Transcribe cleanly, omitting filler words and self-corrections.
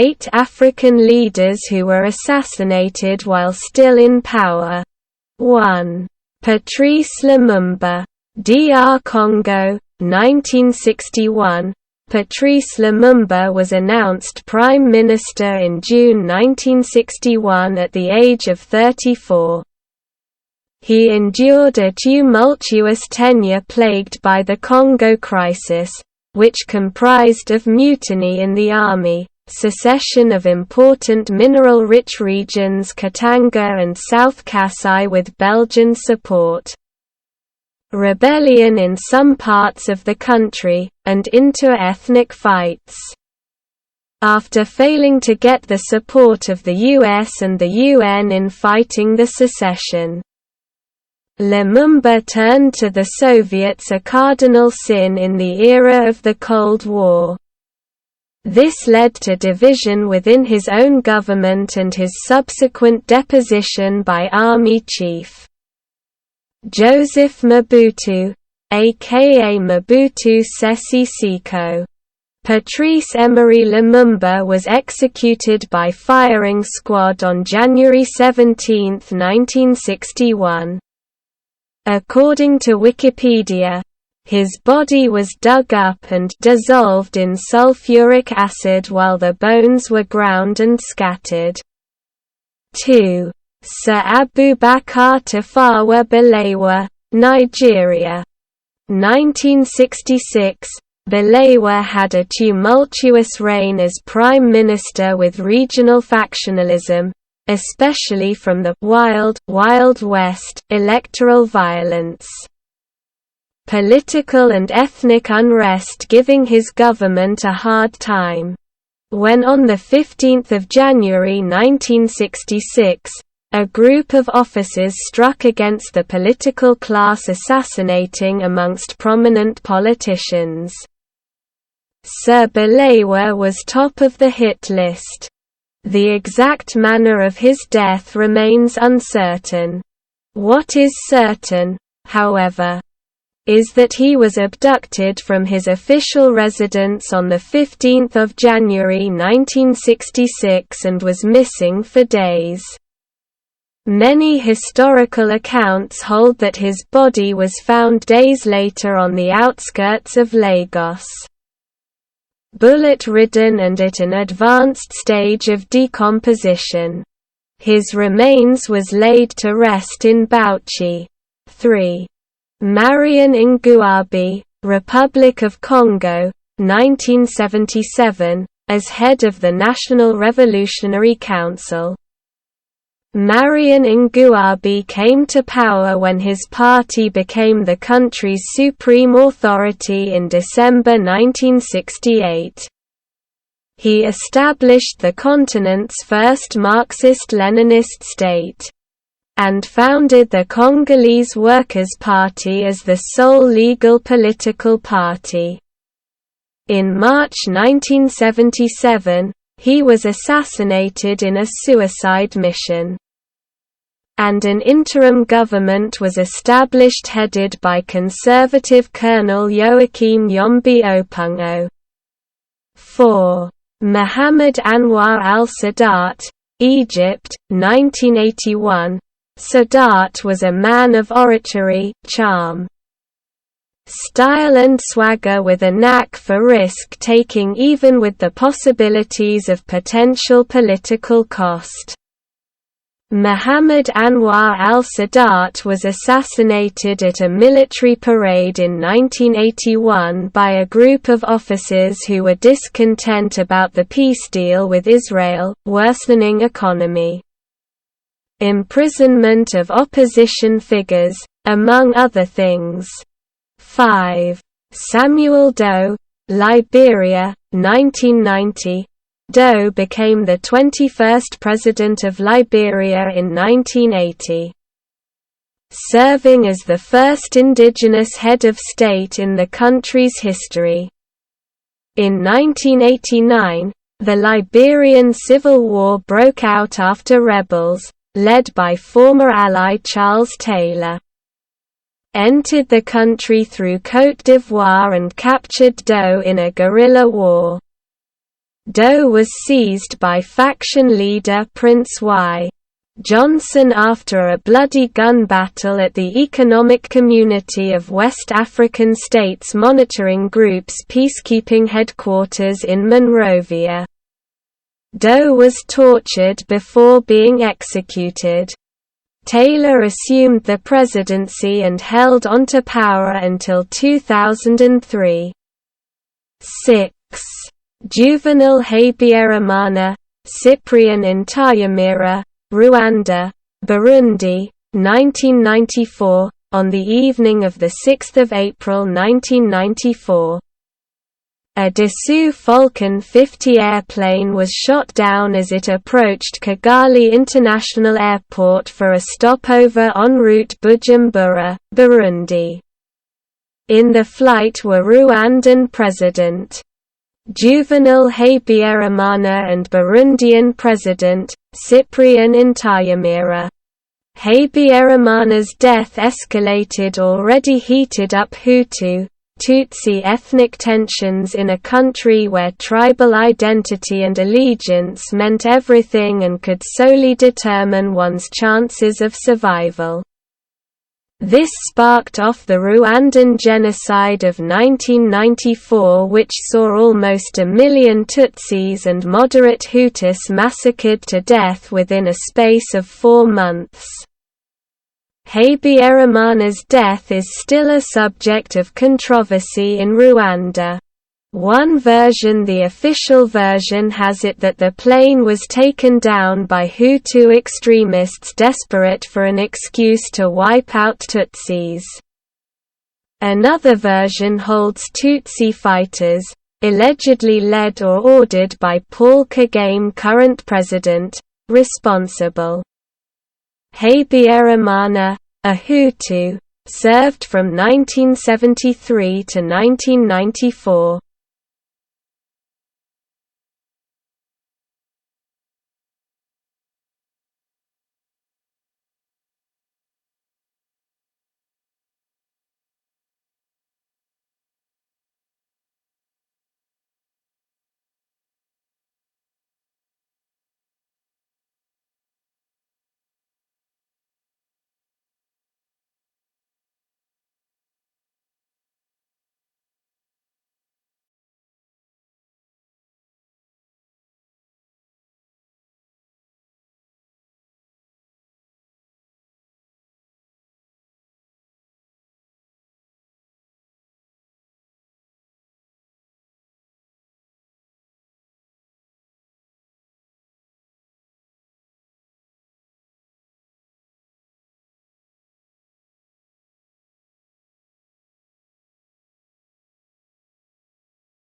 8 African leaders who were assassinated while still in power. 1. Patrice Lumumba. DR Congo, 1961. Patrice Lumumba was announced Prime Minister in June 1961 at the age of 34. He endured a tumultuous tenure plagued by the Congo crisis, which comprised of mutiny in the army, secession of important mineral-rich regions Katanga and South Kasai with Belgian support, rebellion in some parts of the country, and inter-ethnic fights. After failing to get the support of the US and the UN in fighting the secession, Lumumba turned to the Soviets, a cardinal sin in the era of the Cold War. This led to division within his own government and his subsequent deposition by Army Chief Joseph Mobutu, aka Mobutu Sese Seko. Patrice Emery Lumumba was executed by firing squad on January 17, 1961. According to Wikipedia, his body was dug up and dissolved in sulfuric acid while the bones were ground and scattered. 2. Sir Abubakar Tafawa Balewa, Nigeria. 1966. Balewa had a tumultuous reign as Prime Minister with regional factionalism, especially from the Wild West electoral violence, political and ethnic unrest giving his government a hard time. When on 15 January 1966, a group of officers struck against the political class, assassinating amongst prominent politicians. Sir Balewa was top of the hit list. The exact manner of his death remains uncertain. What is certain, however, is that he was abducted from his official residence on 15 January 1966 and was missing for days. Many historical accounts hold that his body was found days later on the outskirts of Lagos, bullet-ridden and at an advanced stage of decomposition. His remains was laid to rest in Bauchi. 3. Marion Nguabi, Republic of Congo, 1977, as head of the National Revolutionary Council. Marion Nguabi came to power when his party became the country's supreme authority in December 1968. He established the continent's first Marxist-Leninist state, and founded the Congolese Workers' Party as the sole legal political party. In March 1977, he was assassinated in a suicide mission, and an interim government was established headed by conservative Colonel Joachim Yombi Opungo. 4. Muhammad Anwar al-Sadat, Egypt, 1981. Sadat was a man of oratory, charm, style and swagger, with a knack for risk-taking even with the possibilities of potential political cost. Muhammad Anwar al-Sadat was assassinated at a military parade in 1981 by a group of officers who were discontent about the peace deal with Israel, worsening economy, imprisonment of opposition figures, among other things. 5. Samuel Doe, Liberia, 1990. Doe became the 21st President of Liberia in 1980, serving as the first indigenous head of state in the country's history. In 1989, the Liberian Civil War broke out after rebels, led by former ally Charles Taylor, entered the country through Côte d'Ivoire and captured Doe in a guerrilla war. Do was seized by faction leader Prince Y. Johnson after a bloody gun battle at the Economic Community of West African States Monitoring Group's peacekeeping headquarters in Monrovia. Do was tortured before being executed. Taylor assumed the presidency and held onto power until 2003. 6. Juvenal Habyarimana, Cyprian Ntaryamira, Rwanda, Burundi, 1994, on the evening of 6 April 1994. A Dassault Falcon 50 airplane was shot down as it approached Kigali International Airport for a stopover en route Bujumbura, Burundi. In the flight were Rwandan President Juvenal Habyarimana and Burundian President Cyprian Ntaryamira. Habyarimana's death escalated already heated-up Hutu-Tutsi ethnic tensions in a country where tribal identity and allegiance meant everything and could solely determine one's chances of survival. This sparked off the Rwandan genocide of 1994, which saw almost 1 million Tutsis and moderate Hutus massacred to death within a space of 4 months. Habyarimana's death is still a subject of controversy in Rwanda. One version, the official version, has it that the plane was taken down by Hutu extremists desperate for an excuse to wipe out Tutsis. Another version holds Tutsi fighters, allegedly led or ordered by Paul Kagame, current president, responsible. Habyarimana, a Hutu, served from 1973 to 1994.